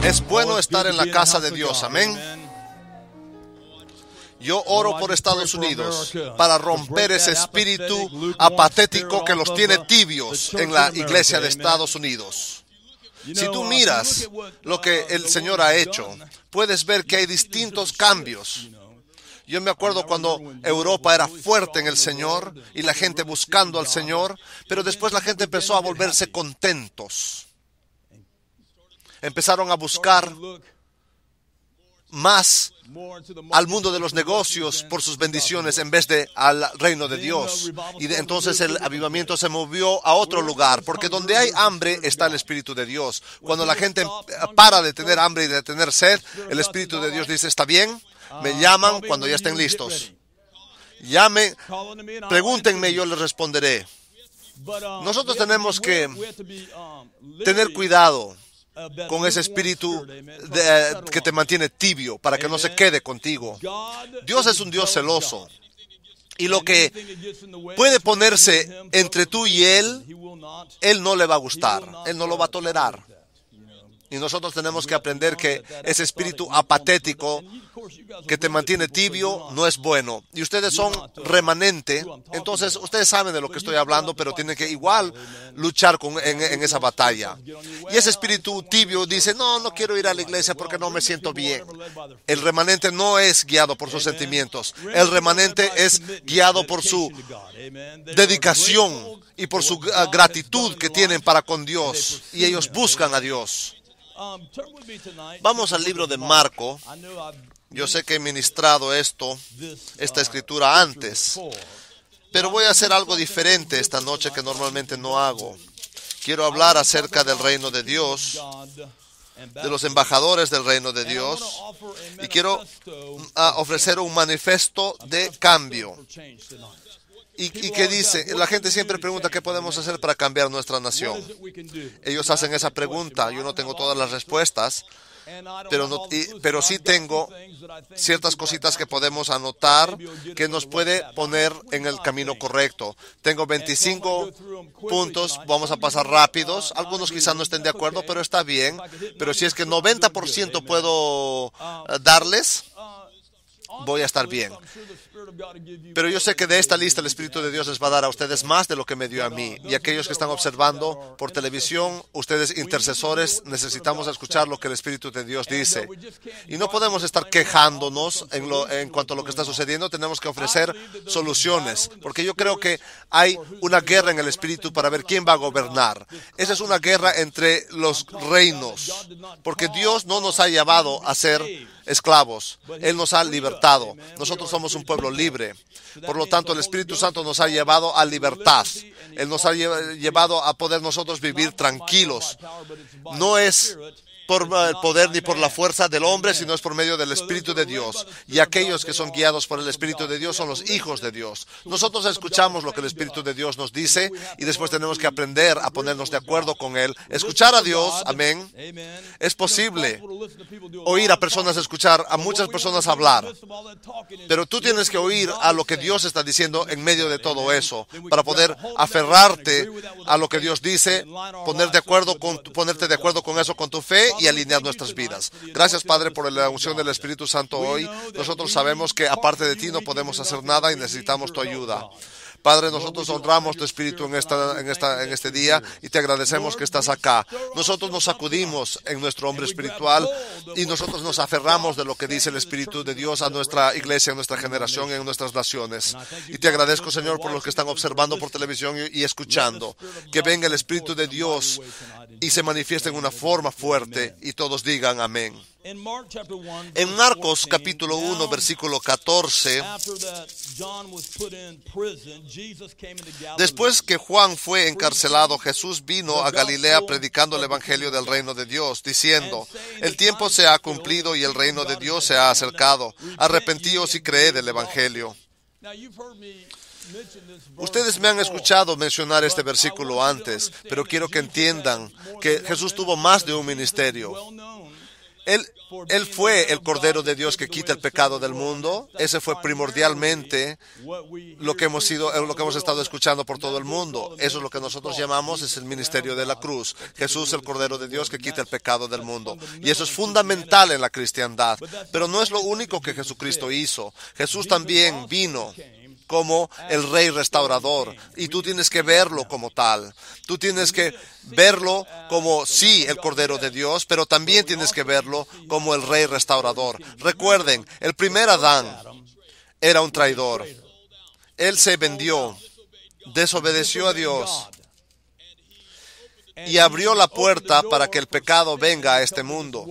Es bueno estar en la casa de Dios, amén. Yo oro por Estados Unidos para romper ese espíritu apatético que los tiene tibios en la iglesia de Estados Unidos. Si tú miras lo que el Señor ha hecho, puedes ver que hay distintos cambios. Yo me acuerdo cuando Europa era fuerte en el Señor y la gente buscando al Señor, pero después la gente empezó a volverse contentos. Empezaron a buscar más al mundo de los negocios por sus bendiciones en vez de al reino de Dios. Y entonces el avivamiento se movió a otro lugar, porque donde hay hambre está el Espíritu de Dios. Cuando la gente para de tener hambre y de tener sed, el Espíritu de Dios dice, está bien, me llaman cuando ya estén listos. Pregúntenme y yo les responderé. Nosotros tenemos que tener cuidado con ese espíritu que te mantiene tibio para que no se quede contigo. Dios es un Dios celoso. Y lo que puede ponerse entre tú y Él no le va a gustar. Él no lo va a tolerar. Y nosotros tenemos que aprender que ese espíritu apatético que te mantiene tibio no es bueno. Y ustedes son remanente, entonces ustedes saben de lo que estoy hablando, pero tienen que igual luchar en esa batalla. Y ese espíritu tibio dice, no quiero ir a la iglesia porque no me siento bien. El remanente no es guiado por sus sentimientos. El remanente es guiado por su dedicación y por su gratitud que tienen para con Dios. Y ellos buscan a Dios. Vamos al libro de Marco. Yo sé que he ministrado esta escritura antes, pero voy a hacer algo diferente esta noche que normalmente no hago. Quiero hablar acerca del reino de Dios, de los embajadores del reino de Dios, y quiero ofrecer un manifiesto de cambio. ¿Y qué dice? La gente siempre pregunta qué podemos hacer para cambiar nuestra nación. Ellos hacen esa pregunta. Yo no tengo todas las respuestas, pero sí tengo ciertas cositas que podemos anotar que nos puede poner en el camino correcto. Tengo 25 puntos, vamos a pasar rápidos. Algunos quizás no estén de acuerdo, pero está bien. Pero si es que 90% puedo darles, voy a estar bien. Pero yo sé que de esta lista el Espíritu de Dios les va a dar a ustedes más de lo que me dio a mí. Y aquellos que están observando por televisión, ustedes intercesores, necesitamos escuchar lo que el Espíritu de Dios dice. Y no podemos estar quejándonos en cuanto a lo que está sucediendo. Tenemos que ofrecer soluciones. Porque yo creo que hay una guerra en el Espíritu para ver quién va a gobernar. Esa es una guerra entre los reinos. Porque Dios no nos ha llevado a ser esclavos. Él nos ha libertado. Nosotros somos un pueblo libre. Por lo tanto, el Espíritu Santo nos ha llevado a libertad. Él nos ha llevado a poder nosotros vivir tranquilos. No es por el poder ni por la fuerza del hombre, sino es por medio del Espíritu de Dios. Y aquellos que son guiados por el Espíritu de Dios son los hijos de Dios. Nosotros escuchamos lo que el Espíritu de Dios nos dice y después tenemos que aprender a ponernos de acuerdo con Él. Escuchar a Dios, amén. Es posible oír a personas escuchar, a muchas personas hablar. Pero tú tienes que oír a lo que Dios está diciendo en medio de todo eso, para poder aferrarte a lo que Dios dice, ponerte de acuerdo con eso, con tu fe, y alinear nuestras vidas. Gracias, Padre, por la unción del Espíritu Santo hoy. Nosotros sabemos que aparte de ti no podemos hacer nada y necesitamos tu ayuda. Padre, nosotros honramos tu Espíritu en este día y te agradecemos que estás acá. Nosotros nos sacudimos en nuestro hombre espiritual y nosotros nos aferramos de lo que dice el Espíritu de Dios a nuestra iglesia, a nuestra generación y en nuestras naciones. Y te agradezco, Señor, por los que están observando por televisión y escuchando. Que venga el Espíritu de Dios y se manifieste en una forma fuerte y todos digan amén. En Marcos capítulo 1, versículo 14, después que Juan fue encarcelado, Jesús vino a Galilea predicando el evangelio del reino de Dios, diciendo, el tiempo se ha cumplido y el reino de Dios se ha acercado. Arrepentíos y creed el evangelio. Ustedes me han escuchado mencionar este versículo antes, pero quiero que entiendan que Jesús tuvo más de un ministerio. Él fue el Cordero de Dios que quita el pecado del mundo. Ese fue primordialmente lo que hemos estado escuchando por todo el mundo. Eso es lo que nosotros llamamos, es el ministerio de la cruz. Jesús, el Cordero de Dios que quita el pecado del mundo. Y eso es fundamental en la cristiandad. Pero no es lo único que Jesucristo hizo. Jesús también vino como el Rey restaurador, y tú tienes que verlo como tal. Tú tienes que verlo como, sí, el Cordero de Dios, pero también tienes que verlo como el Rey restaurador. Recuerden, el primer Adán era un traidor. Él se vendió, desobedeció a Dios y abrió la puerta para que el pecado venga a este mundo.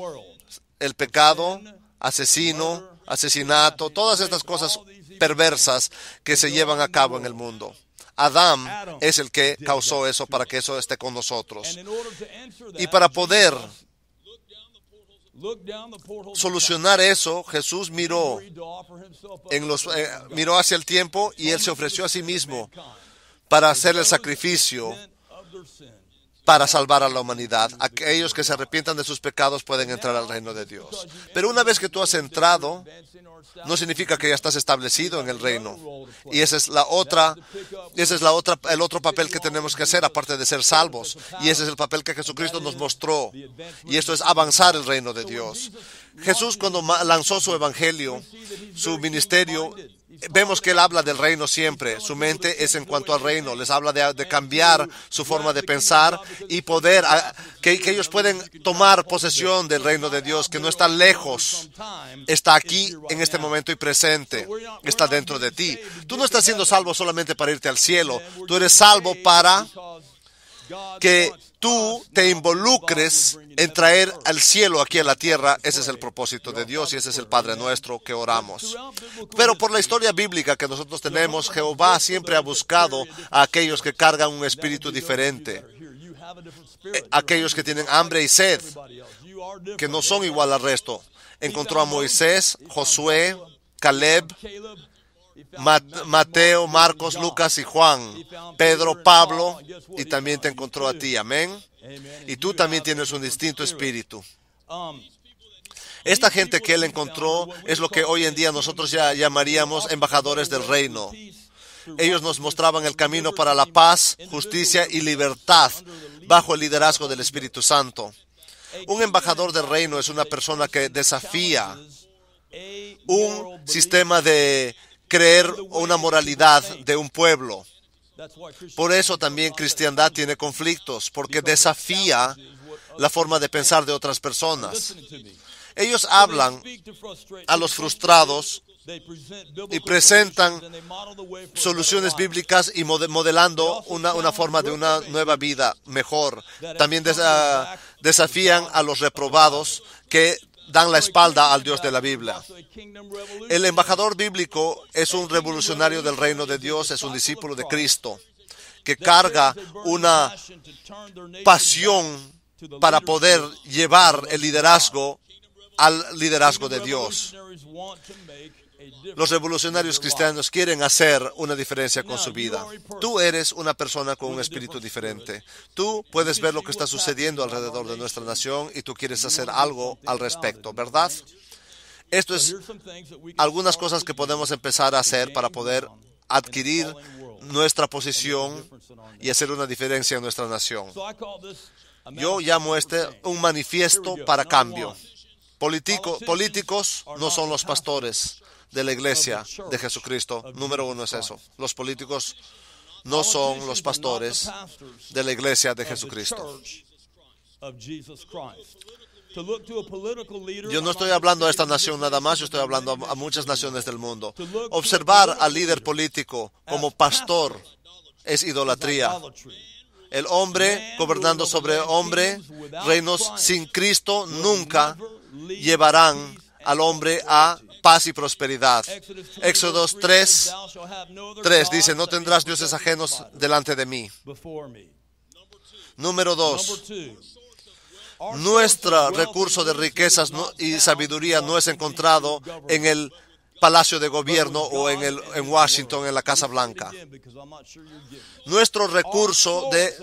El pecado, asesinato, todas estas cosas perversas que se llevan a cabo en el mundo. Adán es el que causó eso para que eso esté con nosotros. Y para poder solucionar eso, Jesús miró hacia el tiempo y Él se ofreció a sí mismo para hacer el sacrificio para salvar a la humanidad. Aquellos que se arrepientan de sus pecados pueden entrar al reino de Dios. Pero una vez que tú has entrado, no significa que ya estás establecido en el reino. Y ese es el otro papel que tenemos que hacer, aparte de ser salvos. Y ese es el papel que Jesucristo nos mostró. Y esto es avanzar el reino de Dios. Jesús, cuando lanzó su evangelio, su ministerio, vemos que Él habla del reino siempre. Su mente es en cuanto al reino. Les habla de cambiar su forma de pensar y poder, que ellos pueden tomar posesión del reino de Dios, que no está lejos. Está aquí en este momento y presente. Está dentro de ti. Tú no estás siendo salvo solamente para irte al cielo. Tú eres salvo para que tú te involucres en traer al cielo aquí a la tierra. Ese es el propósito de Dios y ese es el Padre Nuestro que oramos. Pero por la historia bíblica que nosotros tenemos, Jehová siempre ha buscado a aquellos que cargan un espíritu diferente. Aquellos que tienen hambre y sed, que no son igual al resto. Encontró a Moisés, Josué, Caleb, Mateo, Marcos, Lucas y Juan, Pedro, Pablo, y también te encontró a ti, amén. Y tú también tienes un distinto espíritu. Esta gente que Él encontró es lo que hoy en día nosotros ya llamaríamos embajadores del reino. Ellos nos mostraban el camino para la paz, justicia y libertad bajo el liderazgo del Espíritu Santo. Un embajador del reino es una persona que desafía un sistema de creer una moralidad de un pueblo. Por eso también cristiandad tiene conflictos, porque desafía la forma de pensar de otras personas. Ellos hablan a los frustrados y presentan soluciones bíblicas y modelando una forma de una nueva vida mejor. También desafían a los reprobados que dan la espalda al Dios de la Biblia. El embajador bíblico es un revolucionario del reino de Dios, es un discípulo de Cristo, que carga una pasión para poder llevar el liderazgo al liderazgo de Dios. Los revolucionarios cristianos quieren hacer una diferencia con su vida. Tú eres una persona con un espíritu diferente. Tú puedes ver lo que está sucediendo alrededor de nuestra nación y tú quieres hacer algo al respecto, ¿verdad? Esto es algunas cosas que podemos empezar a hacer para poder adquirir nuestra posición y hacer una diferencia en nuestra nación. Yo llamo un manifiesto para cambio. Políticos no son los pastores de la iglesia de Jesucristo. Número uno es eso. Los políticos no son los pastores de la iglesia de Jesucristo. Yo no estoy hablando a esta nación nada más, yo estoy hablando a muchas naciones del mundo. Observar al líder político como pastor es idolatría. El hombre gobernando sobre hombre, reinos sin Cristo nunca llevarán al hombre a paz y prosperidad. Éxodo 3 dice, no tendrás dioses ajenos delante de mí. Número 2. Nuestro recurso de riquezas y sabiduría no es encontrado en el Palacio de Gobierno o en Washington, en la Casa Blanca. Nuestro recurso de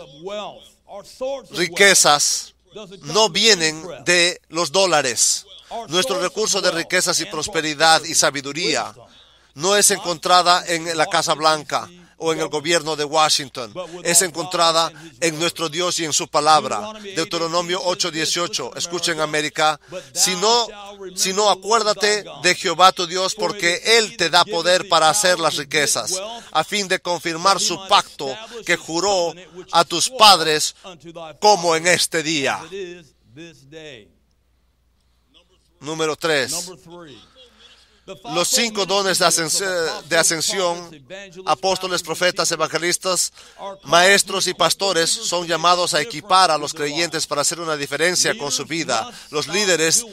riquezas no vienen de los dólares. Nuestro recurso de riquezas y prosperidad y sabiduría no es encontrada en la Casa Blanca o en el gobierno de Washington. Es encontrada en nuestro Dios y en su palabra. Deuteronomio 8:18. Escuchen, América. Sino acuérdate de Jehová tu Dios, porque Él te da poder para hacer las riquezas, a fin de confirmar su pacto que juró a tus padres, como en este día. Número 3. Los 5 dones de ascensión, apóstoles, profetas, evangelistas, maestros y pastores, son llamados a equipar a los creyentes para hacer una diferencia con su vida. Los líderes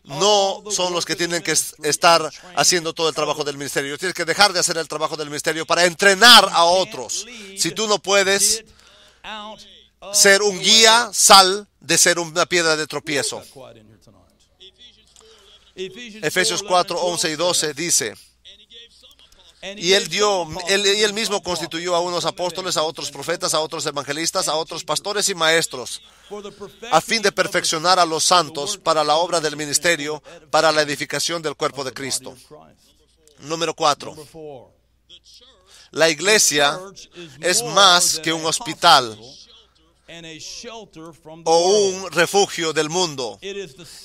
no son los que tienen que estar haciendo todo el trabajo del ministerio. Tienes que dejar de hacer el trabajo del ministerio para entrenar a otros. Si tú no puedes ser un guía, sal de ser una piedra de tropiezo. Efesios 4, 11 y 12 dice: y él mismo constituyó a unos apóstoles, a otros profetas, a otros evangelistas, a otros pastores y maestros, a fin de perfeccionar a los santos para la obra del ministerio, para la edificación del cuerpo de Cristo. Número 4. La iglesia es más que un hospital o un refugio del mundo.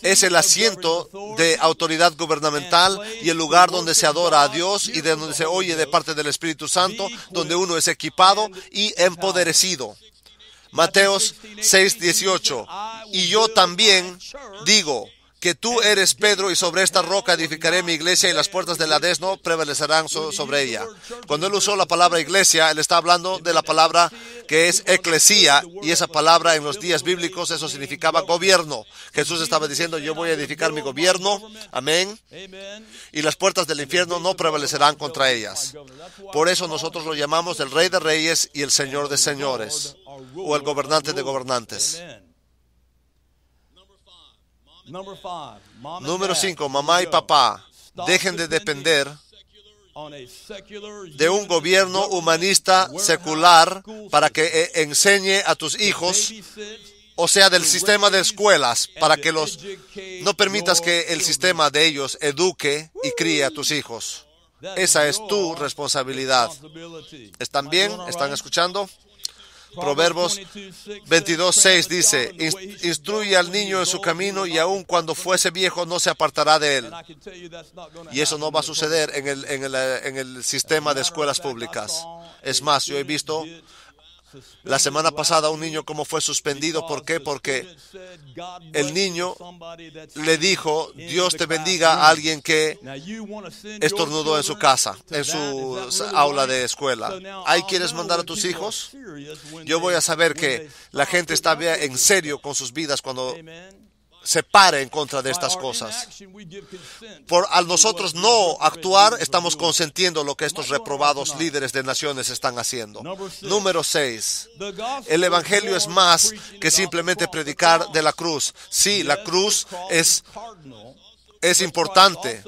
Es el asiento de autoridad gubernamental y el lugar donde se adora a Dios y de donde se oye de parte del Espíritu Santo, donde uno es equipado y empoderecido. Mateos 6:18. Y yo también digo que tú eres Pedro, y sobre esta roca edificaré mi iglesia, y las puertas del Hades no prevalecerán sobre ella. Cuando él usó la palabra iglesia, él está hablando de la palabra que es eclesía, y esa palabra en los días bíblicos, eso significaba gobierno. Jesús estaba diciendo: yo voy a edificar mi gobierno, amén, y las puertas del infierno no prevalecerán contra ellas. Por eso nosotros lo llamamos el Rey de Reyes y el Señor de Señores, o el gobernante de gobernantes. Número 5. Mamá y papá dejen de depender de un gobierno humanista secular para que enseñe a tus hijos, o sea, del sistema de escuelas, para que no permitas que el sistema de ellos eduque y críe a tus hijos. Esa es tu responsabilidad. ¿Están bien? ¿Están escuchando? Proverbios 22:6 dice: instruye al niño en su camino, y aun cuando fuese viejo no se apartará de él. Y eso no va a suceder en el sistema de escuelas públicas. Es más, yo he visto la semana pasada un niño cómo fue suspendido. ¿Por qué? Porque el niño le dijo: Dios te bendiga, a alguien que estornudó en su casa, en su aula de escuela. ¿Ahí quieres mandar a tus hijos? Yo voy a saber que la gente está en serio con sus vidas cuando se pare en contra de estas cosas. Al nosotros no actuar, estamos consentiendo lo que estos reprobados líderes de naciones están haciendo. Número 6. El Evangelio es más que simplemente predicar de la cruz. Sí, la cruz es importante,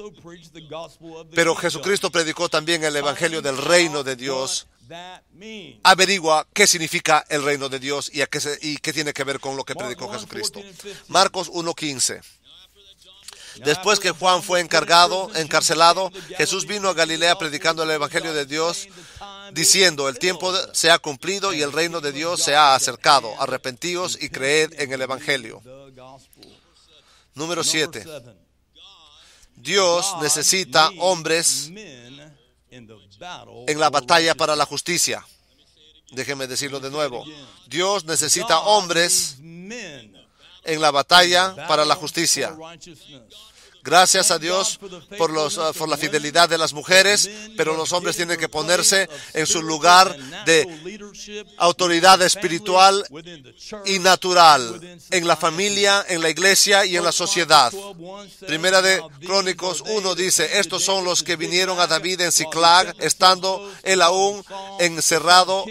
pero Jesucristo predicó también el Evangelio del reino de Dios. Averigua qué significa el reino de Dios y qué tiene que ver con lo que predicó Jesucristo. Marcos 1:15. Después que Juan fue encarcelado, Jesús vino a Galilea predicando el Evangelio de Dios, diciendo: el tiempo se ha cumplido y el reino de Dios se ha acercado. Arrepentíos y creed en el Evangelio. Número 7. Dios necesita hombres en la batalla para la justicia. Déjenme decirlo de nuevo. Dios necesita hombres en la batalla para la justicia. Gracias a Dios por la fidelidad de las mujeres, pero los hombres tienen que ponerse en su lugar de autoridad espiritual y natural, en la familia, en la iglesia y en la sociedad. Primera de Crónicos 1 dice: estos son los que vinieron a David en Siclag, estando él aún encerrado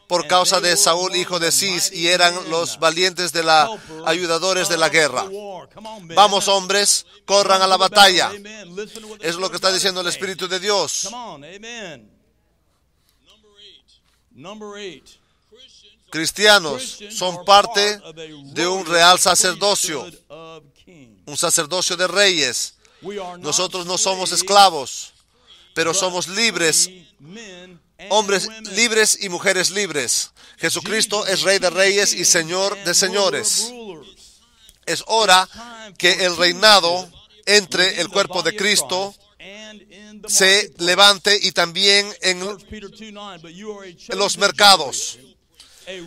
por causa de Saúl, hijo de Cis, y eran los valientes ayudadores de la guerra. Vamos, hombres, corran a la batalla. Es lo que está diciendo el Espíritu de Dios. Cristianos son parte de un real sacerdocio, un sacerdocio de reyes. Nosotros no somos esclavos, pero somos libres, hombres libres y mujeres libres. Jesucristo es Rey de Reyes y Señor de Señores. Es hora que el reinado entre el cuerpo de Cristo se levante y también en los mercados.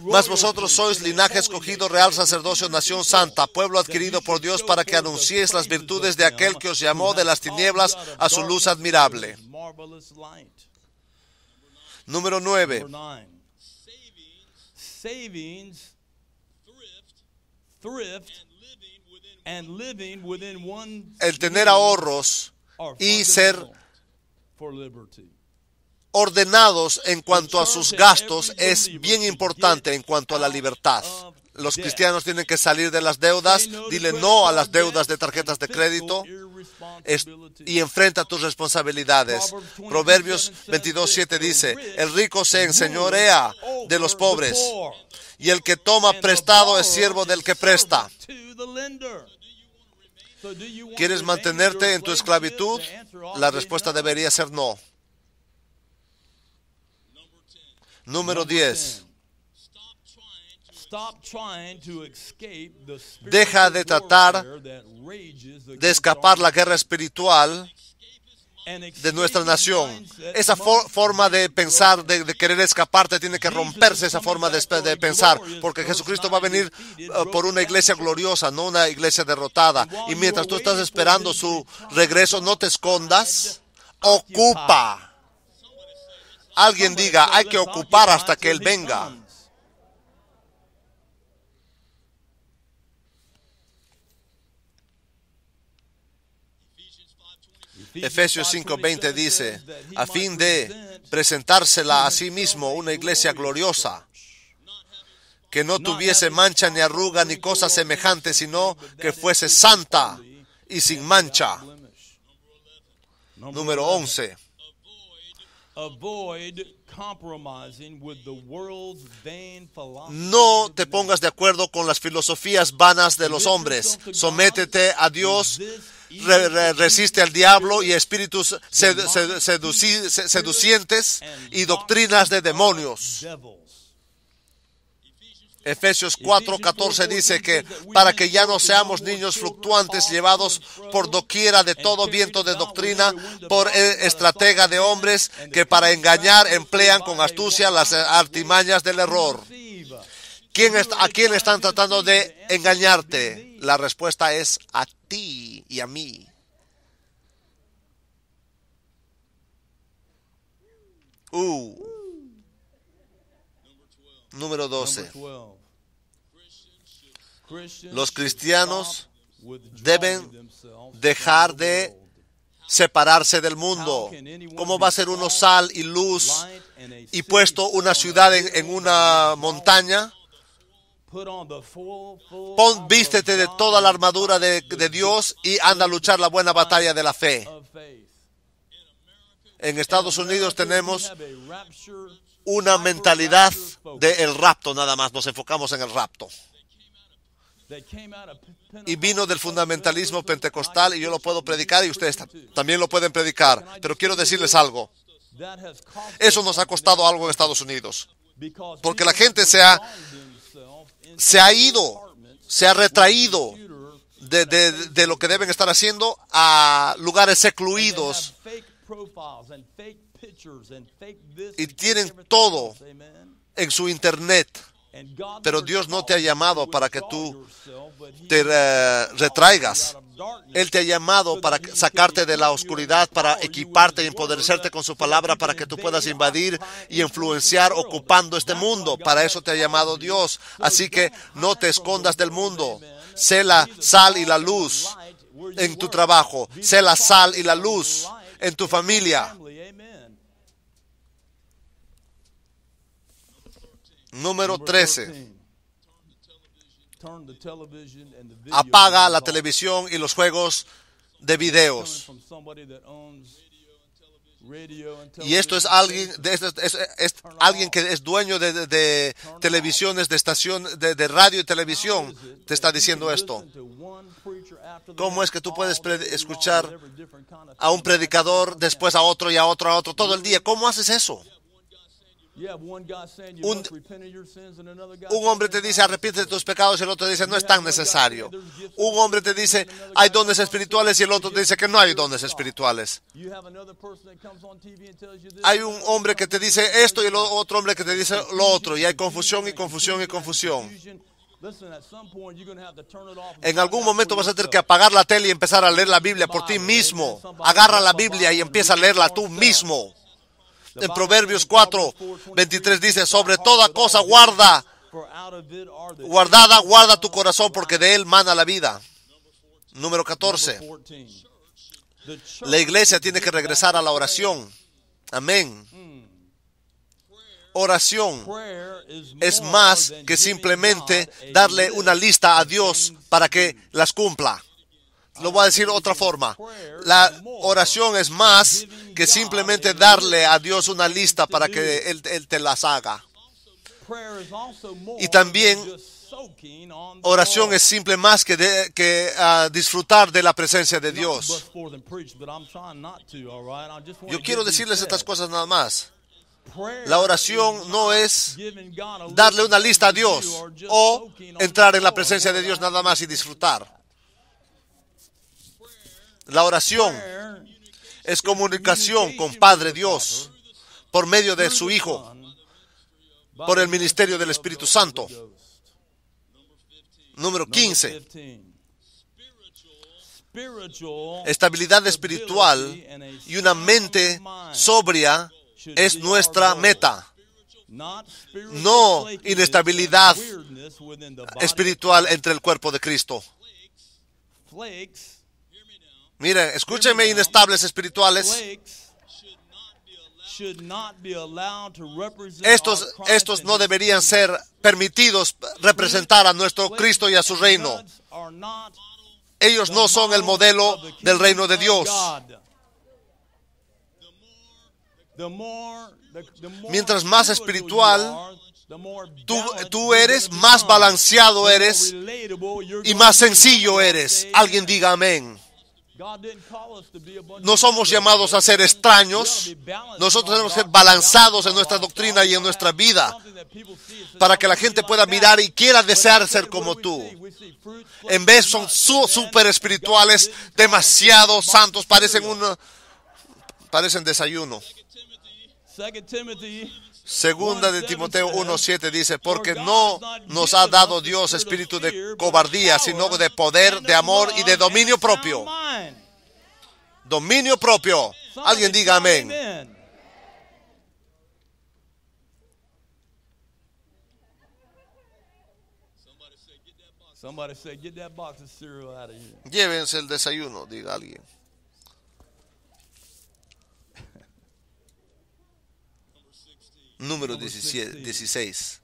Mas vosotros sois linaje escogido, real sacerdocio, nación santa, pueblo adquirido por Dios para que anunciéis las virtudes de aquel que os llamó de las tinieblas a su luz admirable. Número 9. El tener ahorros y ser ordenados en cuanto a sus gastos es bien importante en cuanto a la libertad. Los cristianos tienen que salir de las deudas. Dile no a las deudas de tarjetas de crédito y enfrenta tus responsabilidades. Proverbios 22:7 dice: el rico se enseñorea de los pobres y el que toma prestado es siervo del que presta. ¿Quieres mantenerte en tu esclavitud? La respuesta debería ser no. Número 10. Deja de tratar de escapar la guerra espiritual de nuestra nación. Esa forma de pensar, de querer escaparte, tiene que romperse esa forma de pensar, porque Jesucristo va a venir por una iglesia gloriosa, no una iglesia derrotada. Y mientras tú estás esperando su regreso, no te escondas, ocupa. Alguien diga, hay que ocupar hasta que Él venga. Efesios 5:20 dice: a fin de presentársela a sí mismo una iglesia gloriosa, que no tuviese mancha ni arruga ni cosa semejante, sino que fuese santa y sin mancha. Número 11. No te pongas de acuerdo con las filosofías vanas de los hombres. Sométete a Dios, resiste al diablo y espíritus seducientes y doctrinas de demonios. Efesios 4:14 dice que para que ya no seamos niños fluctuantes llevados por doquiera de todo viento de doctrina, por estratega de hombres que para engañar emplean con astucia las artimañas del error. ¿A quién están tratando de engañarte? La respuesta es a ti y a mí. Número 12. Los cristianos deben dejar de separarse del mundo. ¿Cómo va a ser uno sal y luz y puesto una ciudad en una montaña? Vístete de toda la armadura de Dios y anda a luchar la buena batalla de la fe. En Estados Unidos tenemos una mentalidad del rapto, nada más, nos enfocamos en el rapto. Y vino del fundamentalismo pentecostal, y yo lo puedo predicar y ustedes también lo pueden predicar. Pero quiero decirles algo. Eso nos ha costado algo en Estados Unidos. Porque la gente se ha ido, se ha retraído de lo que deben estar haciendo a lugares secluidos. Y tienen todo en su internet. Pero Dios no te ha llamado para que tú te retraigas. Él te ha llamado para sacarte de la oscuridad, para equiparte y empoderecerte con su palabra, para que tú puedas invadir y influenciar ocupando este mundo. Para eso te ha llamado Dios. Así que no te escondas del mundo. Sé la sal y la luz en tu trabajo. Sé la sal y la luz en tu familia. Número 13. Apaga la televisión y los juegos de videos. Y esto es alguien, es alguien que es dueño de televisiones, de estación, de radio y televisión, te está diciendo esto. ¿Cómo es que tú puedes escuchar a un predicador, después a otro y a otro todo el día? ¿Cómo haces eso? Un hombre te dice arrepiente de tus pecados y el otro dice no es tan necesario. Un hombre te dice hay dones espirituales y el otro te dice que no hay dones espirituales. Hay un hombre que te dice esto y el otro hombre que te dice lo otro, y hay confusión y confusión y confusión. En algún momento vas a tener que apagar la tele y empezar a leer la Biblia por ti mismo. Agarra la Biblia y empieza a leerla tú mismo. En Proverbios 4:23 dice, sobre toda cosa guarda tu corazón, porque de él mana la vida. Número 14. La iglesia tiene que regresar a la oración. Amén. Oración es más que simplemente darle una lista a Dios para que las cumpla. Lo voy a decir de otra forma. La oración es más que simplemente darle a Dios una lista para que Él te las haga. Y también oración es simple más que disfrutar de la presencia de Dios. Yo quiero decirles estas cosas nada más. La oración no es darle una lista a Dios o entrar en la presencia de Dios nada más y disfrutar. La oración es comunicación con Padre Dios por medio de su Hijo, por el ministerio del Espíritu Santo. Número 15. Estabilidad espiritual y una mente sobria es nuestra meta. No inestabilidad espiritual entre el cuerpo de Cristo. Miren, escúchenme, inestables espirituales. Estos no deberían ser permitidos representar a nuestro Cristo y a su reino. Ellos no son el modelo del reino de Dios. Mientras más espiritual tú eres, más balanceado eres y más sencillo eres. Alguien diga amén. No somos llamados a ser extraños. Nosotros tenemos que ser balanzados en nuestra doctrina y en nuestra vida para que la gente pueda mirar y quiera desear ser como tú. En vez son súper espirituales, demasiado santos, parecen desayuno. Segunda de Timoteo 1:7 dice, porque no nos ha dado Dios espíritu de cobardía, sino de poder, de amor y de dominio propio. Dominio propio. Alguien diga amén. Llévense el desayuno, diga alguien. Número 16.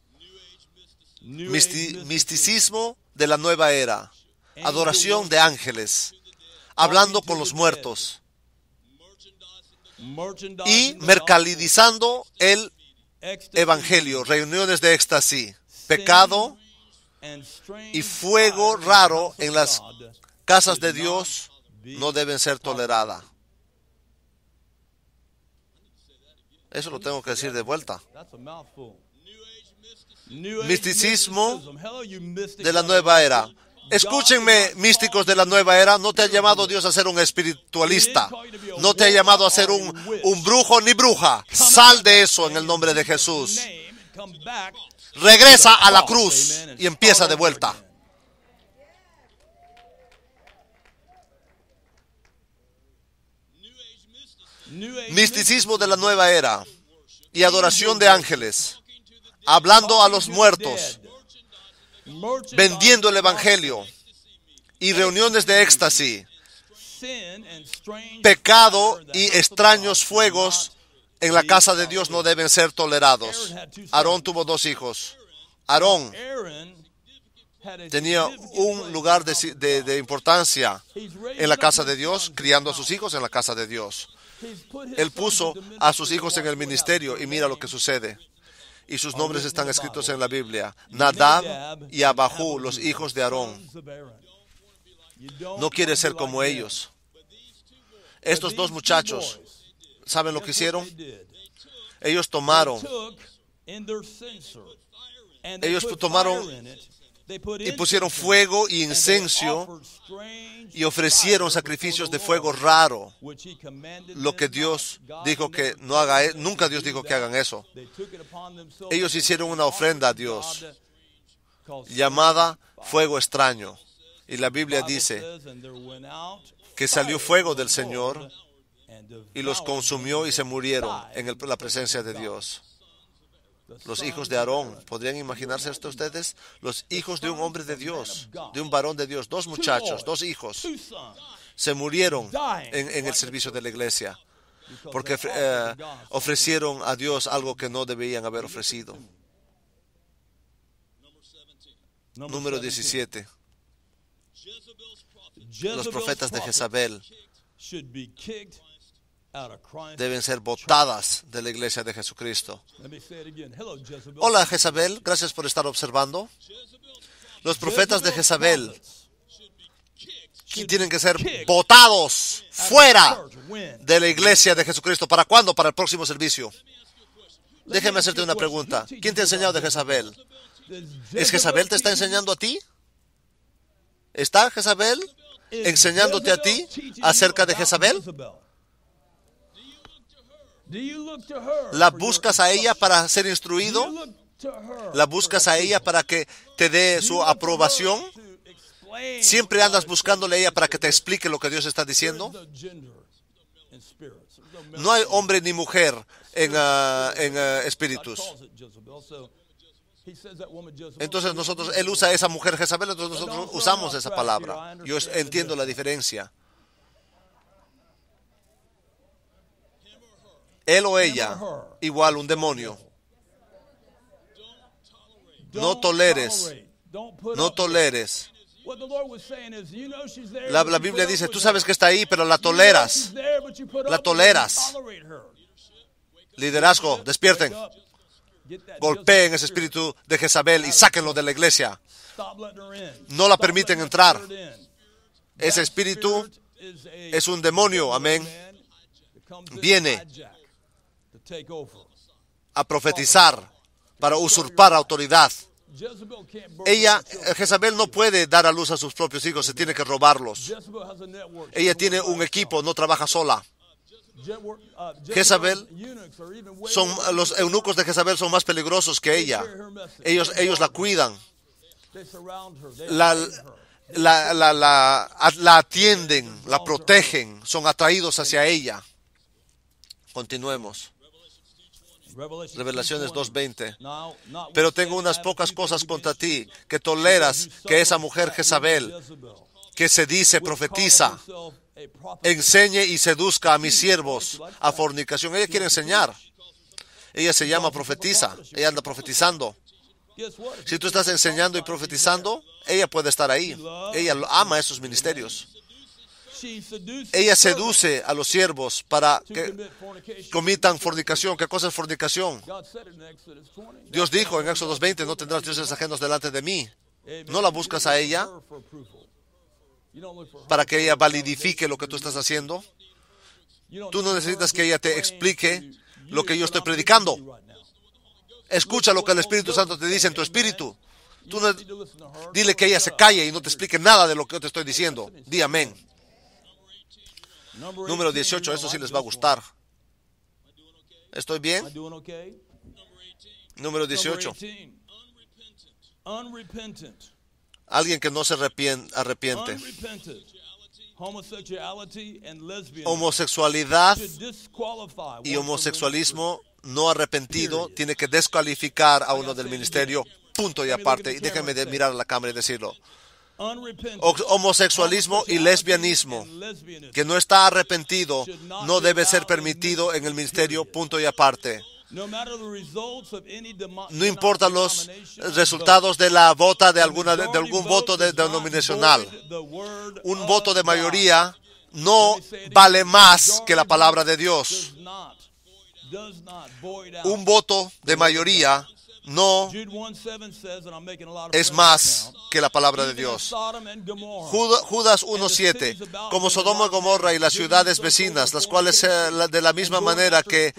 Misticismo de la nueva era. Adoración de ángeles. Hablando con los muertos. Y mercadizando el evangelio. Reuniones de éxtasis. Pecado y fuego raro en las casas de Dios no deben ser toleradas. Eso lo tengo que decir de vuelta. Misticismo de la nueva era. Escúchenme, místicos de la nueva era, no te ha llamado Dios a ser un espiritualista. No te ha llamado a ser un brujo ni bruja. Sal de eso en el nombre de Jesús. Regresa a la cruz y empieza de vuelta. Misticismo de la nueva era y adoración de ángeles, hablando a los muertos, vendiendo el evangelio y reuniones de éxtasis, pecado y extraños fuegos en la casa de Dios no deben ser tolerados. Aarón tuvo 2 hijos. Aarón tenía un lugar de importancia en la casa de Dios, criando a sus hijos en la casa de Dios. Él puso a sus hijos en el ministerio y mira lo que sucede. Y sus nombres están escritos en la Biblia. Nadab y Abijú, los hijos de Aarón. No quiere ser como ellos. Estos dos muchachos, ¿saben lo que hicieron? Ellos tomaron y pusieron fuego y incenso y ofrecieron sacrificios de fuego raro, lo que Dios dijo que no haga. Nunca Dios dijo que hagan eso. Ellos hicieron una ofrenda a Dios llamada fuego extraño, y la Biblia dice que salió fuego del Señor y los consumió y se murieron en la presencia de Dios. Los hijos de Aarón, ¿podrían imaginarse esto ustedes? Los hijos de un hombre de Dios, de un varón de Dios, dos muchachos, dos hijos, se murieron en el servicio de la iglesia porque ofrecieron a Dios algo que no debían haber ofrecido. Número 17. Los profetas de Jezabel deben ser botadas de la iglesia de Jesucristo. Hola, Jezabel, gracias por estar observando. Los profetas de Jezabel tienen que ser botados fuera de la iglesia de Jesucristo. ¿Para cuándo? Para el próximo servicio. Déjeme hacerte una pregunta. ¿Quién te ha enseñado de Jezabel? ¿Es Jezabel te está enseñando a ti? ¿Está Jezabel enseñándote a ti acerca de Jezabel? ¿La buscas a ella para ser instruido? ¿La buscas a ella para que te dé su aprobación? ¿Siempre andas buscándole a ella para que te explique lo que Dios está diciendo? No hay hombre ni mujer en espíritus. Entonces él usa esa mujer Jezabel, entonces nosotros usamos esa palabra. Yo entiendo la diferencia. Él o ella, igual un demonio. No toleres. No toleres. La Biblia dice, tú sabes que está ahí, pero la toleras. La toleras. Liderazgo, despierten. Golpeen ese espíritu de Jezabel y sáquenlo de la iglesia. No la permiten entrar. Ese espíritu es un demonio, amén. Viene a profetizar para usurpar autoridad. Jezabel no puede dar a luz a sus propios hijos, se tiene que robarlos. Ella tiene un equipo, no trabaja sola. Jezabel, los eunucos de Jezabel son más peligrosos que ella. Ellos la cuidan, la atienden, la protegen, son atraídos hacia ella. Continuemos. Revelaciones 2:20. Pero tengo unas pocas cosas contra ti, que toleras que esa mujer Jezabel, que se dice profetiza, enseñe y seduzca a mis siervos a fornicación. Ella quiere enseñar. Ella se llama profetiza. Ella anda profetizando. Si tú estás enseñando y profetizando, ella puede estar ahí. Ella ama esos ministerios. Ella seduce a los siervos para que comitan fornicación. ¿Qué cosa es fornicación? Dios dijo en Éxodo 20, no tendrás dioses ajenos delante de mí. ¿No la buscas a ella para que ella validifique lo que tú estás haciendo? Tú no necesitas que ella te explique lo que yo estoy predicando. Escucha lo que el Espíritu Santo te dice en tu espíritu. Tú no, dile que ella se calle y no te explique nada de lo que yo te estoy diciendo. Di amén. Número 18, eso sí les va a gustar. ¿Estoy bien? Número 18. Alguien que no se arrepiente. Homosexualidad y homosexualismo no arrepentido tiene que descalificar a uno del ministerio, punto y aparte. Y déjenme mirar a la cámara y decirlo. Homosexualismo y lesbianismo que no está arrepentido no debe ser permitido en el ministerio, punto y aparte. No importa los resultados de la vota de algún voto denominacional. Un voto de mayoría no vale más que la palabra de Dios. Un voto de mayoría no es más que la palabra de Dios. Judas 1:7, como Sodoma y Gomorra y las ciudades vecinas, las cuales de la misma manera que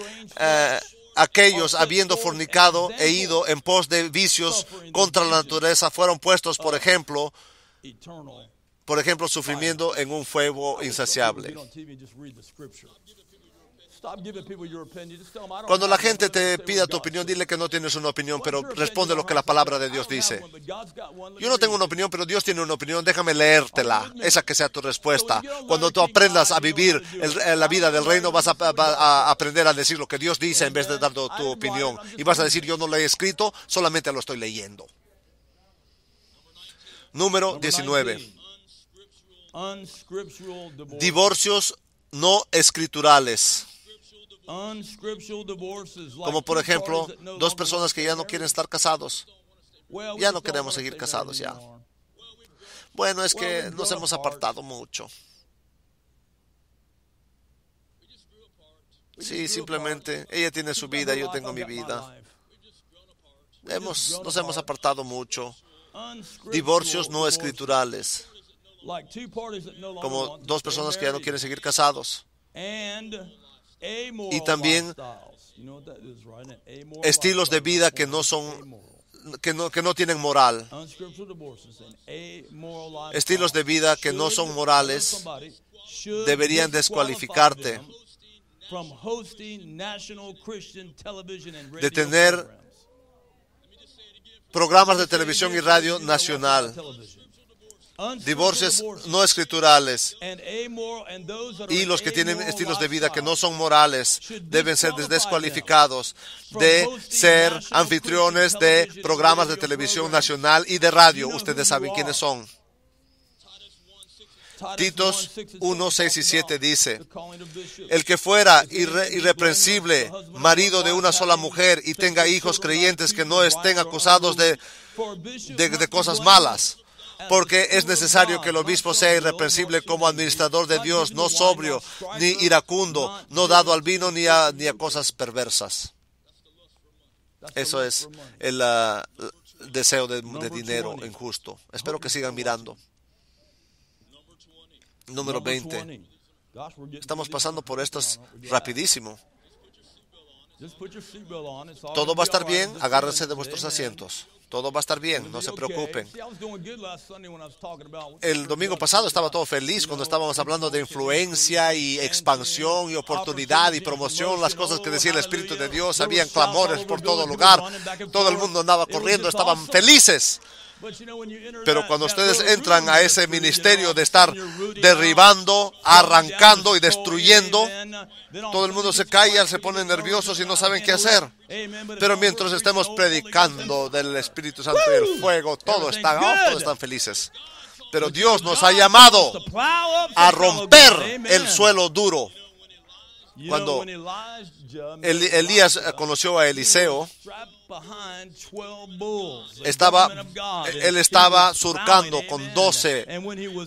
aquellos, habiendo fornicado e ido en pos de vicios contra la naturaleza, fueron puestos, por ejemplo, sufriendo en un fuego insaciable. Cuando la gente te pida tu opinión, dile que no tienes una opinión, pero responde lo que la palabra de Dios dice. Yo no tengo una opinión, pero Dios tiene una opinión. Déjame leértela. Esa que sea tu respuesta. Cuando tú aprendas a vivir la vida del reino, vas a aprender a decir lo que Dios dice en vez de dar tu opinión. Y vas a decir, yo no lo he escrito, solamente lo estoy leyendo. Número 19. Divorcios no escriturales. Como por ejemplo, dos personas que ya no quieren estar casados. Ya no queremos seguir casados ya. Bueno, es que nos hemos apartado mucho. Sí, simplemente, ella tiene su vida, yo tengo mi vida. Nos hemos apartado mucho. Divorcios no escriturales. Como dos personas que ya no quieren seguir casados. Y también estilos de vida que no tienen moral. Estilos de vida que no son morales deberían descualificarte de tener programas de televisión y radio nacional. Divorcios no escriturales y los que tienen estilos de vida que no son morales deben ser descualificados de ser anfitriones de programas de televisión nacional y de radio. Ustedes saben quiénes son. Titos 1, 6 y 7 dice: el que fuera irreprensible, marido de una sola mujer y tenga hijos creyentes que no estén acusados de cosas malas. Porque es necesario que el obispo sea irreprensible como administrador de Dios, no sobrio, ni iracundo, no dado al vino ni a cosas perversas. Eso es el deseo de dinero injusto. Espero que sigan mirando. Número 20. Estamos pasando por estas rapidísimo. Todo va a estar bien, agárrense de vuestros asientos. Todo va a estar bien, no se preocupen. El domingo pasado estaba todo feliz cuando estábamos hablando de influencia y expansión y oportunidad y promoción, las cosas que decía el Espíritu de Dios. Habían clamores por todo lugar, todo el mundo andaba corriendo, estaban felices. Pero cuando ustedes entran a ese ministerio de estar derribando, arrancando y destruyendo, todo el mundo se calla, se ponen nerviosos y no saben qué hacer. Pero mientras estemos predicando del Espíritu Santo y el fuego, todos están felices. Pero Dios nos ha llamado a romper el suelo duro. Cuando Elías conoció a Eliseo, él estaba surcando con 12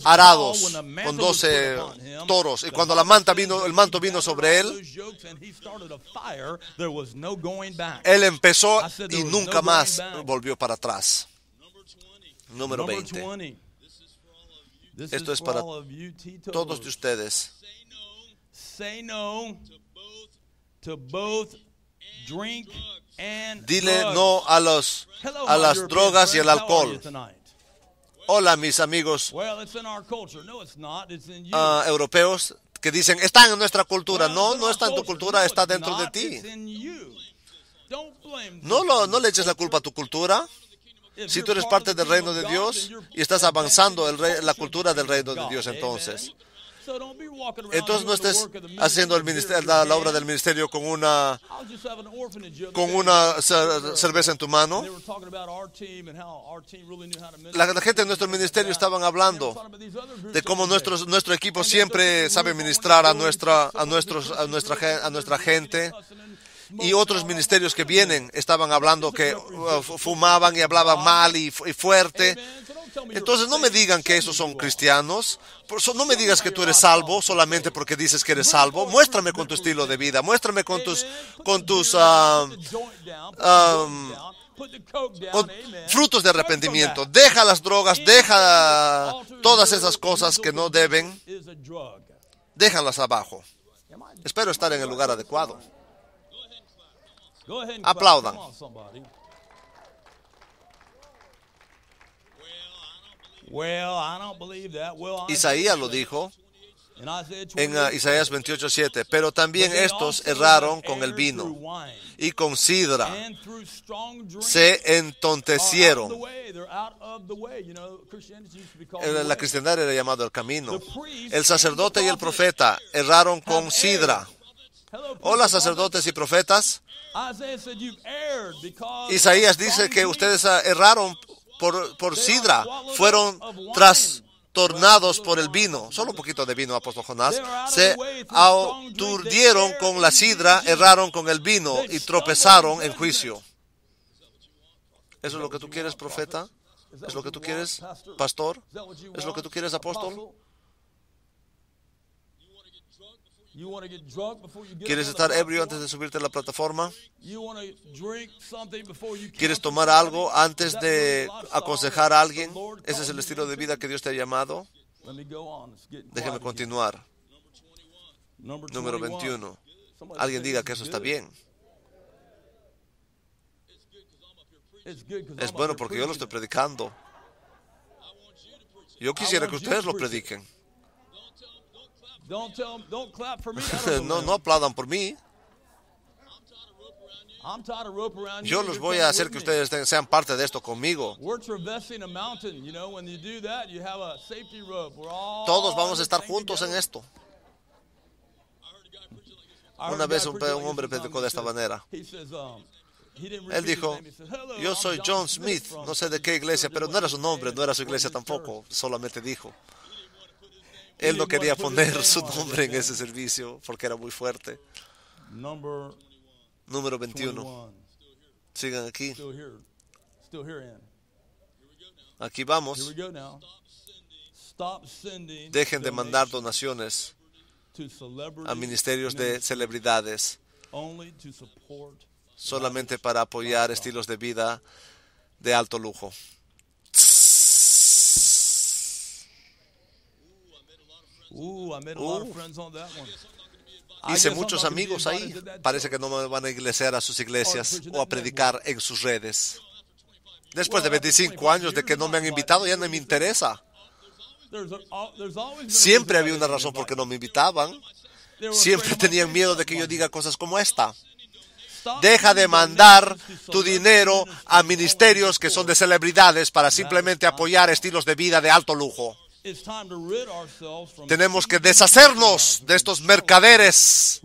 arados, con 12 toros. Y cuando el manto vino sobre él, él empezó y nunca más volvió para atrás. Número 20. Esto es para todos de ustedes. Dile no a las drogas y al alcohol. Hola, mis amigos europeos que dicen, están en nuestra cultura. No, no está en tu cultura, está dentro de ti. No le eches la culpa a tu cultura. Si tú eres parte del reino de Dios y estás avanzando la cultura del reino de Dios, entonces no estés haciendo la obra del ministerio con una cerveza en tu mano. La gente de nuestro ministerio estaban hablando de cómo nuestro equipo siempre sabe ministrar a nuestra gente. Y otros ministerios que vienen estaban hablando que fumaban y hablaban mal y fuerte. Entonces no me digan que esos son cristianos. No me digas que tú eres salvo solamente porque dices que eres salvo. Muéstrame con tu estilo de vida. Muéstrame con tus frutos de arrepentimiento. Deja las drogas, deja todas esas cosas que no deben. Déjalas abajo. Espero estar en el lugar adecuado. Aplaudan. Isaías lo dijo en Isaías 28:7. Pero también estos erraron con el vino y con sidra se entontecieron. La cristiandad era llamado el camino. El sacerdote y el profeta erraron con sidra. Hola, sacerdotes y profetas. Isaías dice que ustedes erraron por sidra. Fueron trastornados por el vino. Solo un poquito de vino, apóstol Jonás. Se aturdieron con la sidra, erraron con el vino y tropezaron en juicio. ¿Eso es lo que tú quieres, profeta? ¿Es lo que tú quieres, pastor? ¿Es lo que tú quieres, apóstol? ¿Quieres estar ebrio antes de subirte a la plataforma? ¿Quieres tomar algo antes de aconsejar a alguien? ¿Ese es el estilo de vida que Dios te ha llamado? Déjeme continuar. Número 21. Alguien diga que eso está bien. Es bueno porque yo lo estoy predicando. Yo quisiera que ustedes lo prediquen. No aplaudan por mí. Yo los voy a hacer que ustedes sean parte de esto conmigo. Todos vamos a estar juntos en esto. Una vez un hombre predicó de esta manera. Él dijo, yo soy John Smith, no sé de qué iglesia, pero no era su nombre, no era su iglesia tampoco, solamente dijo. Él no quería poner su nombre en ese servicio porque era muy fuerte. Número 21. Sigan aquí. Aquí vamos. Dejen de mandar donaciones a ministerios de celebridades solamente para apoyar estilos de vida de alto lujo. Hice muchos amigos ahí. Parece que no me van a iglesiar a sus iglesias o a predicar en sus redes. Después de 25 años de que no me han invitado, ya no me interesa. Siempre había una razón por qué no me invitaban. Siempre tenían miedo de que yo diga cosas como esta. Deja de mandar tu dinero a ministerios que son de celebridades para simplemente apoyar estilos de vida de alto lujo. Tenemos que deshacernos de estos mercaderes.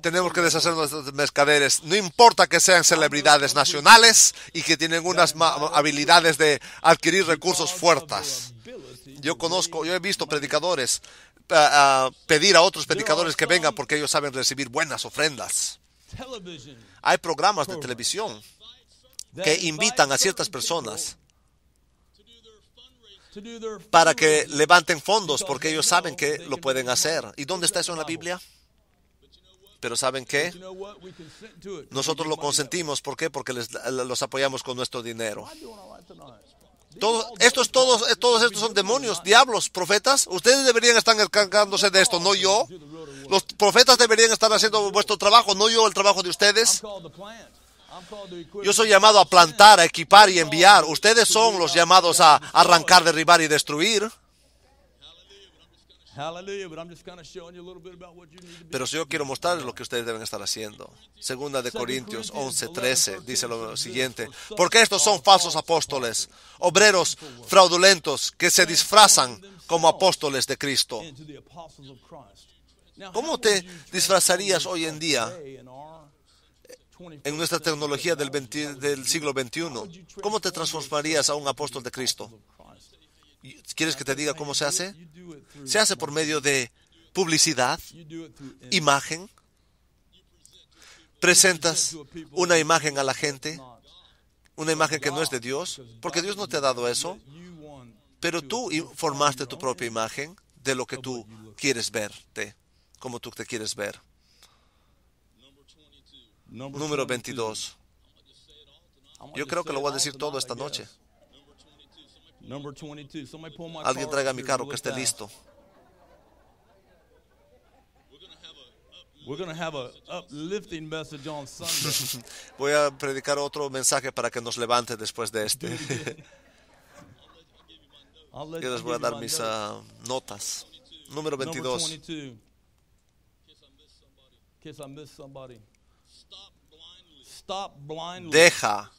Tenemos que deshacernos de estos mercaderes. No importa que sean celebridades nacionales y que tienen unas habilidades de adquirir recursos fuertes. Yo he visto predicadores pedir a otros predicadores que vengan porque ellos saben recibir buenas ofrendas. Hay programas de televisión que invitan a ciertas personas para que levanten fondos porque ellos saben que lo pueden hacer. ¿Y dónde está eso en la Biblia? Pero ¿saben qué? Nosotros lo consentimos. ¿Por qué? Porque los apoyamos con nuestro dinero. Todos estos son demonios, diablos, profetas. Ustedes deberían estar encargándose de esto, no yo. Los profetas deberían estar haciendo vuestro trabajo, no yo el trabajo de ustedes. Yo soy llamado a plantar, a equipar y enviar. Ustedes son los llamados a arrancar, derribar y destruir. Pero si yo quiero mostrarles lo que ustedes deben estar haciendo. Segunda de Corintios 11:13 dice lo siguiente: porque estos son falsos apóstoles, obreros fraudulentos que se disfrazan como apóstoles de Cristo. ¿Cómo te disfrazarías hoy en día en nuestra tecnología del siglo XXI? ¿Cómo te transformarías a un apóstol de Cristo? ¿Quieres que te diga cómo se hace? Se hace por medio de publicidad, imagen. Presentas una imagen a la gente, una imagen que no es de Dios, porque Dios no te ha dado eso, pero tú formaste tu propia imagen de lo que tú quieres verte, como tú te quieres ver. Número 22. Yo creo que lo voy a decir todo esta noche. Alguien traiga mi carro que esté listo. Voy a predicar otro mensaje para que nos levante después de este. Yo les voy a dar mis notas. Número 22. Deja.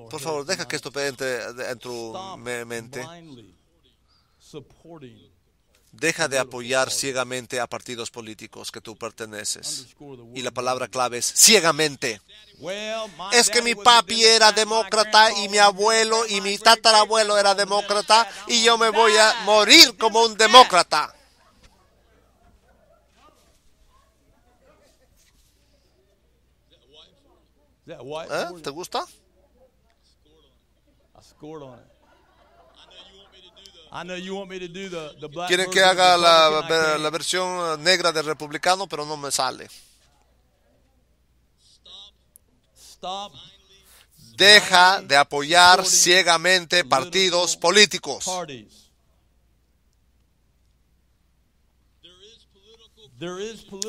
Por favor, deja que esto entre en tu mente. Deja de apoyar ciegamente a partidos políticos que tú perteneces. Y la palabra clave es ciegamente. Es que mi papi era demócrata y mi abuelo y mi tatarabuelo era demócrata y yo me voy a morir como un demócrata. ¿Te gusta? Quieren que haga la versión negra del republicano, pero no me sale. Deja de apoyar ciegamente partidos políticos.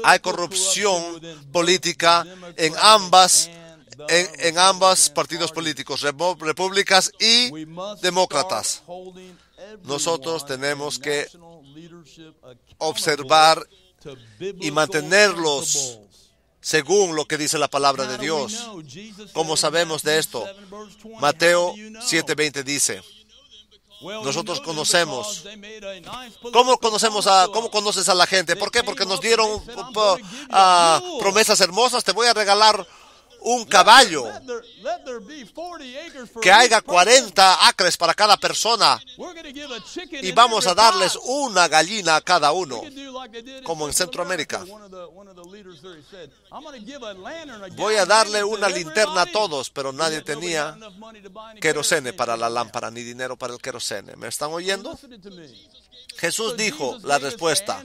Hay corrupción política en ambos partidos políticos, repúblicas y demócratas. Nosotros tenemos que observar y mantenerlos según lo que dice la palabra de Dios. ¿Cómo sabemos de esto? Mateo 7:20 dice, nosotros conocemos. ¿Cómo conoces a la gente? ¿Por qué? Porque nos dieron promesas hermosas. Te voy a regalar un caballo. Que haya 40 acres para cada persona. Y vamos a darles una gallina a cada uno. Como en Centroamérica. Voy a darle una linterna a todos, pero nadie tenía querosene para la lámpara, ni dinero para el querosene. ¿Me están oyendo? Jesús dijo la respuesta.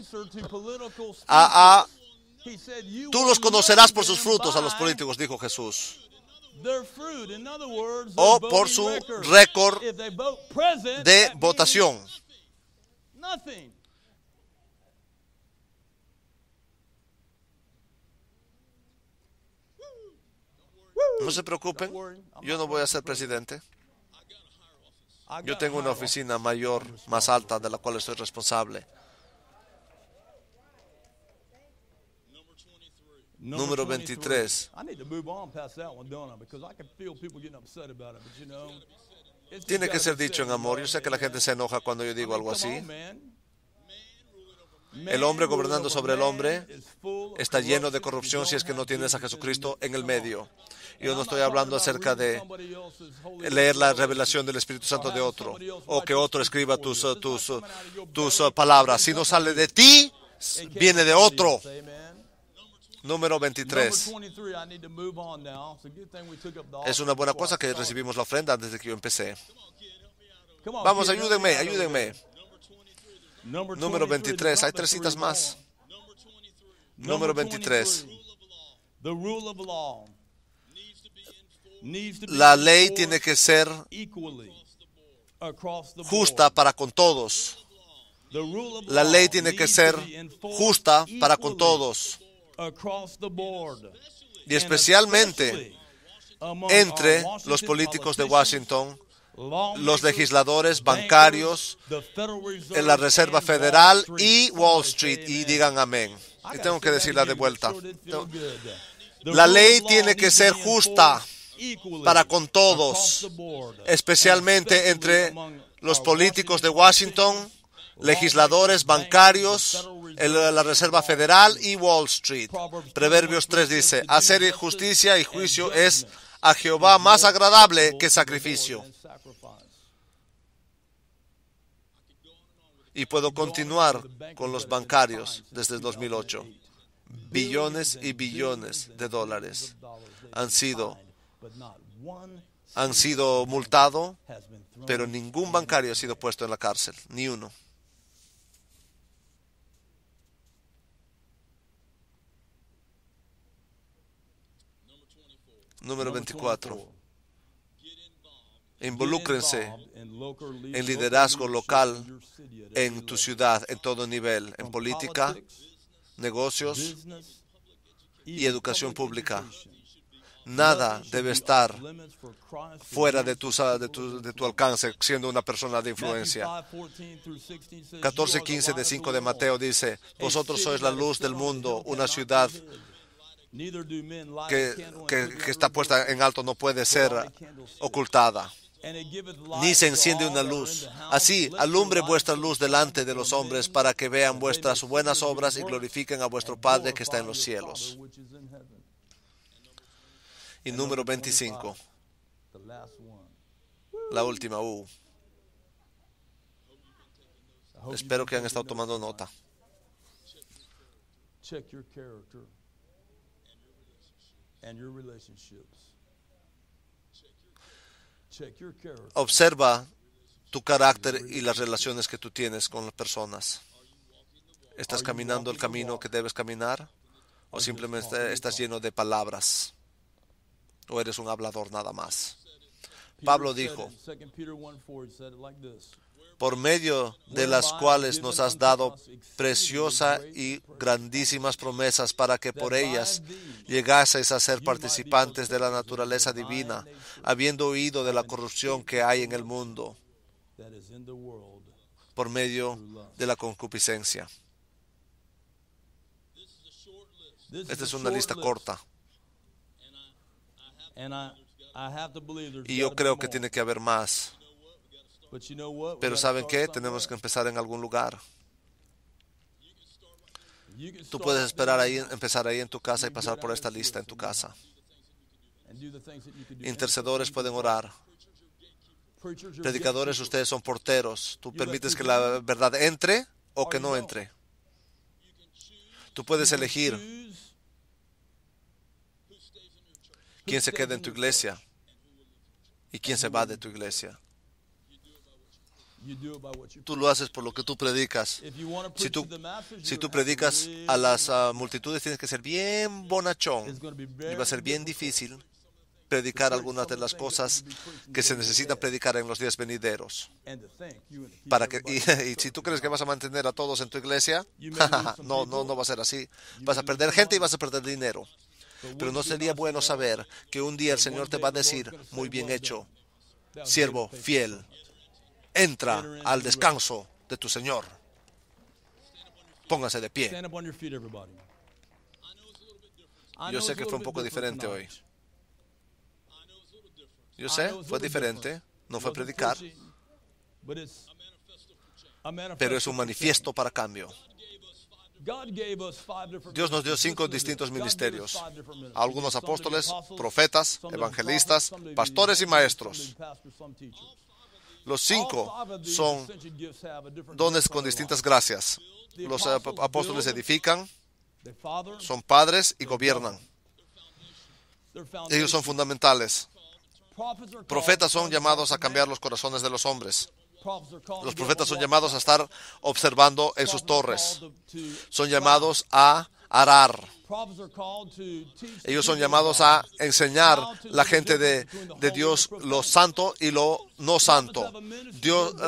Tú los conocerás por sus frutos a los políticos, dijo Jesús. O por su récord de votación. No se preocupen, yo no voy a ser presidente. Yo tengo una oficina mayor, más alta, de la cual estoy responsable. Número 23. Tiene que ser dicho en amor. Yo sé que la gente se enoja cuando yo digo algo así. El hombre gobernando sobre el hombre está lleno de corrupción si es que no tienes a Jesucristo en el medio. Yo no estoy hablando acerca de leer la revelación del Espíritu Santo de otro o que otro escriba tus palabras. Si no sale de ti, viene de otro. Número 23. Es una buena cosa que recibimos la ofrenda antes de que yo empecé. Vamos, ayúdenme. Número 23. Hay 3 citas más. Número 23. La ley tiene que ser justa para con todos. La ley tiene que ser justa para con todos. Y especialmente entre los políticos de Washington, los legisladores bancarios, en la Reserva Federal y Wall Street. Y digan amén. Y tengo que decirla de vuelta. La ley tiene que ser justa para con todos, especialmente entre los políticos de Washington, legisladores bancarios, la Reserva Federal y Wall Street. Proverbios 3 dice, hacer justicia y juicio es a Jehová más agradable que sacrificio. Y puedo continuar con los bancarios desde el 2008. Billones y billones de dólares han sido multados, pero ningún bancario ha sido puesto en la cárcel, ni uno. Número 24. Involúcrense en liderazgo local en tu ciudad, en todo nivel, en política, negocios y educación pública. Nada debe estar fuera de tu alcance, siendo una persona de influencia. 14:15 de 5 de Mateo dice: vosotros sois la luz del mundo. Una ciudad que está puesta en alto no puede ser ocultada, ni se enciende una luz. Así alumbre vuestra luz delante de los hombres, para que vean vuestras buenas obras y glorifiquen a vuestro Padre que está en los cielos. Y número 25, la última. Espero que han estado tomando nota. Check your character and your relationships. Check your character. Observa tu carácter y las relaciones que tú tienes con las personas. ¿Estás caminando el camino que debes caminar? ¿O simplemente estás lleno de palabras? ¿O eres un hablador nada más? Pablo dijo: por medio de las cuales nos has dado preciosas y grandísimas promesas, para que por ellas llegaseis a ser participantes de la naturaleza divina, habiendo huido de la corrupción que hay en el mundo por medio de la concupiscencia. Esta es una lista corta. Y yo creo que tiene que haber más. Pero ¿saben qué? Tenemos que empezar en algún lugar. Tú puedes empezar ahí en tu casa y pasar por esta lista en tu casa. Intercedores pueden orar. Predicadores, ustedes son porteros. Tú permites que la verdad entre o que no entre. Tú puedes elegir quién se queda en tu iglesia y quién se va de tu iglesia. Tú lo haces por lo que tú predicas. Si tú predicas a las multitudes, tienes que ser bien bonachón. Y va a ser bien difícil predicar algunas de las cosas que se necesitan predicar en los días venideros. Y si tú crees que vas a mantener a todos en tu iglesia, no va a ser así. Vas a perder gente y vas a perder dinero. Pero ¿no sería bueno saber que un día el Señor te va a decir: muy bien hecho, siervo fiel? Entra al descanso de tu Señor. Póngase de pie. Yo sé que fue un poco diferente hoy. Yo sé, fue diferente. No fue predicar, pero es un manifiesto para cambio. Dios nos dio 5 distintos ministerios: algunos apóstoles, profetas, evangelistas, pastores y maestros. Los 5 son dones con distintas gracias. Los apóstoles edifican, son padres y gobiernan. Ellos son fundamentales. Profetas son llamados a cambiar los corazones de los hombres. Los profetas son llamados a estar observando en sus torres. Son llamados a arar. Ellos son llamados a enseñar la gente de Dios lo santo y lo no santo.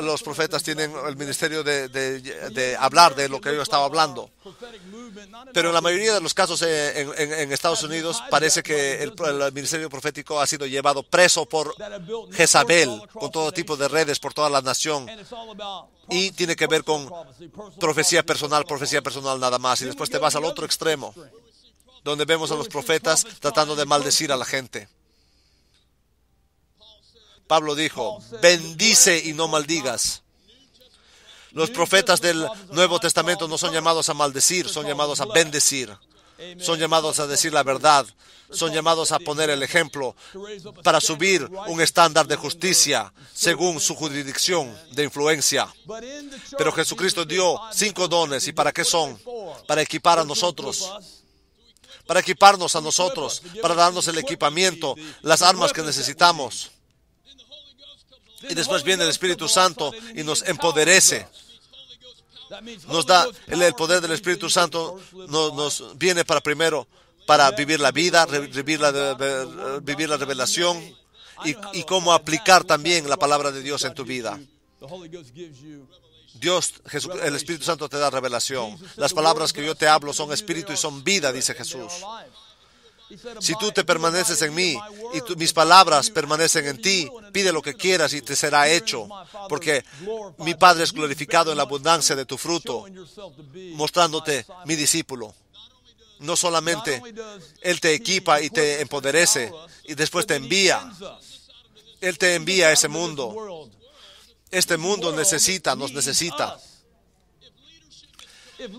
Los profetas tienen el ministerio de hablar de lo que yo estaba hablando. Pero en la mayoría de los casos en Estados Unidos parece que el ministerio profético ha sido llevado preso por Jezabel, con todo tipo de redes por toda la nación. Y tiene que ver con profecía personal nada más. Y después te vas al otro extremo, donde vemos a los profetas tratando de maldecir a la gente. Pablo dijo: bendice y no maldigas. Los profetas del Nuevo Testamento no son llamados a maldecir, son llamados a bendecir. son llamados a decir la verdad, son llamados a poner el ejemplo para subir un estándar de justicia según su jurisdicción de influencia. Pero Jesucristo dio 5 dones. ¿Y para qué son? Para equipar a nosotros. Para equiparnos a nosotros, para darnos el equipamiento, las armas que necesitamos. Y después viene el Espíritu Santo y nos empoderece. Nos da el poder del Espíritu Santo, nos viene para primero, para vivir la vida, vivir la revelación y cómo aplicar también la palabra de Dios en tu vida. El Espíritu Santo te da revelación. Las palabras que yo te hablo son espíritu y son vida, dice Jesús. Si tú te permaneces en mí y mis palabras permanecen en ti, pide lo que quieras y te será hecho, porque mi Padre es glorificado en la abundancia de tu fruto, mostrándote mi discípulo. No solamente Él te equipa y te empoderece y después te envía. Él te envía a ese mundo. Este mundo nos necesita.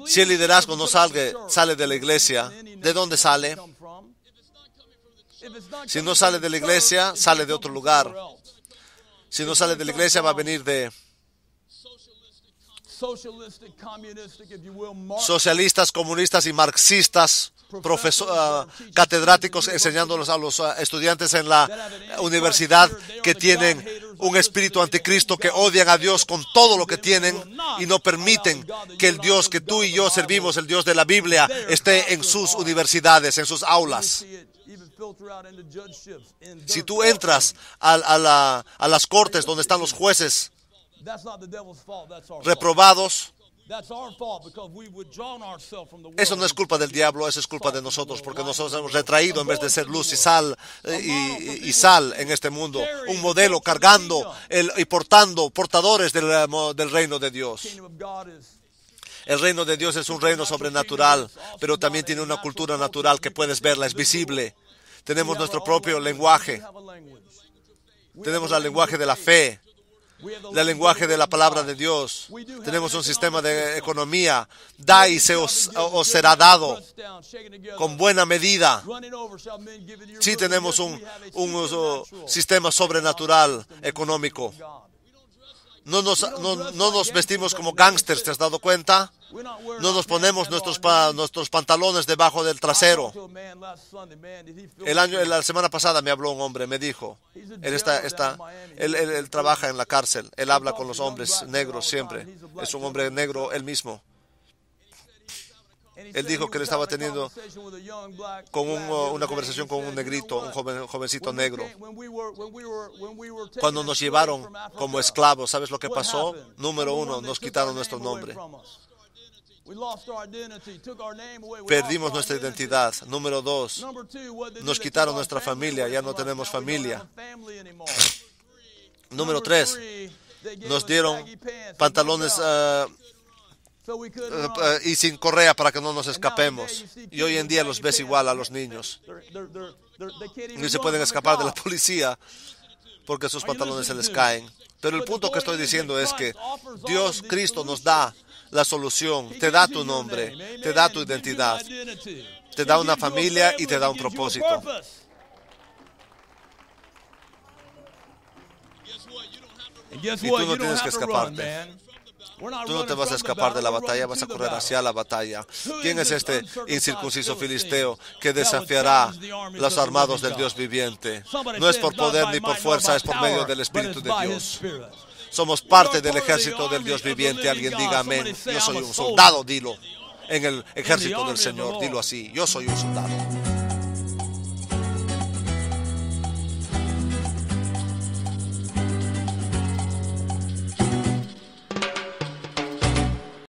Si el liderazgo no sale de la iglesia, ¿de dónde sale? Si no sale de la iglesia, sale de otro lugar. Si no sale de la iglesia, va a venir de socialistas, comunistas y marxistas, catedráticos enseñándolos a los estudiantes en la universidad que tienen un espíritu anticristo, que odian a Dios con todo lo que tienen y no permiten que el Dios que tú y yo servimos, el Dios de la Biblia, esté en sus universidades, en sus aulas. Si tú entras a las cortes donde están los jueces reprobados, eso no es culpa del diablo, eso es culpa de nosotros, porque nosotros hemos retraído en vez de ser luz y sal en este mundo, un modelo cargando y portadores del reino de Dios. El reino de Dios es un reino sobrenatural, pero también tiene una cultura natural que puedes verla, es visible. Tenemos nuestro propio lenguaje. Tenemos el lenguaje de la fe, el lenguaje de la palabra de Dios. Tenemos un sistema de economía. Da y os será dado con buena medida. Sí, tenemos un sistema sobrenatural económico. No nos vestimos como gángsters, ¿te has dado cuenta? No nos ponemos nuestros pantalones debajo del trasero. La semana pasada me habló un hombre, me dijo, él trabaja en la cárcel, él habla con los hombres negros siempre, es un hombre negro él mismo. Él dijo que él estaba teniendo una conversación con un negrito, un jovencito negro. Cuando nos llevaron como esclavos, ¿sabes lo que pasó? Número 1, nos quitaron nuestro nombre. Perdimos nuestra identidad. Número 2, nos quitaron nuestra familia, ya no tenemos familia. Número 3, nos dieron pantalones y sin correa para que no nos escapemos. Y hoy en día los ves igual a los niños. No se pueden escapar de la policía porque sus pantalones se les caen. Pero el punto que estoy diciendo es que Dios, Cristo, nos da la solución. Te da tu nombre, te da tu identidad, te da una familia y te da un propósito. Y tú no tienes que escaparte. Tú no te vas a escapar de la batalla, vas a correr hacia la batalla. ¿Quién es este incircunciso filisteo que desafiará los armados del Dios viviente? No es por poder ni por fuerza, es por medio del Espíritu de Dios. Somos parte del ejército del Dios viviente. Alguien diga amén. Yo soy un soldado, dilo. En el ejército del Señor, dilo así. Yo soy un soldado.